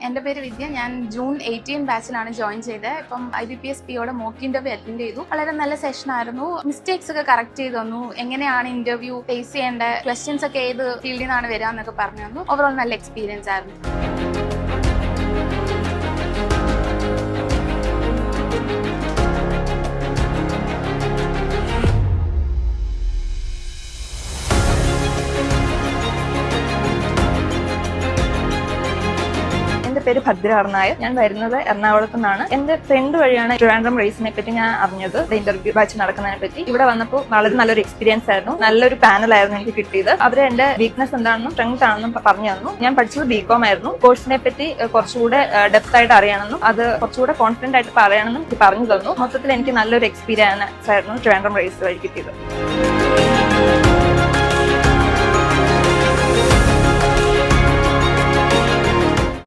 എൻ്റെ പേര് വിദ്യ. ഞാൻ ജൂൺ 18 ബാച്ചിലാണ് ജോയിൻ ചെയ്തത്. ഇപ്പം IBPS POയുടെ മോക്ക് ഇന്റർവ്യൂ അറ്റൻഡ് ചെയ്തു. വളരെ നല്ല സെഷൻ ആയിരുന്നു. മിസ്റ്റേക്സ് ഒക്കെ കറക്റ്റ് ചെയ്ത് തന്നു. എങ്ങനെയാണ് ഇന്റർവ്യൂ ഫേസ് ചെയ്യേണ്ട, ക്വസ്റ്റ്യൻസ് ഒക്കെ ഏത് ഫീൽഡിൽ നിന്നാണ് വരിക എന്നൊക്കെ പറഞ്ഞു തന്നു. ഓവറോൾ നല്ല എക്സ്പീരിയൻസ് ആയിരുന്നു. പേര് ഭദ്രാർനായ. ഞാൻ വരുന്നത് എറണാകുളത്തു നിന്നാണ്. എന്റെ ഫ്രണ്ട് വഴിയാണ് ട്രിവാൻഡ്രം റേസിനെ പറ്റി ഞാൻ അറിഞ്ഞത്, ഇന്റർവ്യൂ ബാച്ച് നടക്കുന്നതിനെ പറ്റി. ഇവിടെ വന്നപ്പോൾ വളരെ നല്ലൊരു എക്സ്പീരിയൻസ് ആയിരുന്നു. നല്ലൊരു പാനലായിരുന്നു എനിക്ക് കിട്ടിയത്. അവർ എന്റെ വീക്ക്നെസ് എന്താണെന്നും സ്ട്രെങ്ത് ആണെന്നും പറഞ്ഞു തന്നു. ഞാൻ പഠിച്ചത് BCom ആയിരുന്നു. കോഴ്സിനെ പറ്റി കുറച്ചുകൂടെ ഡെപ്ത് ആയിട്ട് അറിയണമെന്നും അത് കുറച്ചുകൂടെ കോൺഫിഡന്റ് ആയിട്ട് പറയണമെന്നും പറഞ്ഞു തന്നു. മൊത്തത്തിൽ എനിക്ക് നല്ലൊരു എക്സ്പീരിയൻസ് ആയിരുന്നു ട്രിവാൻഡ്രം റേസ് വഴി കിട്ടിയത്.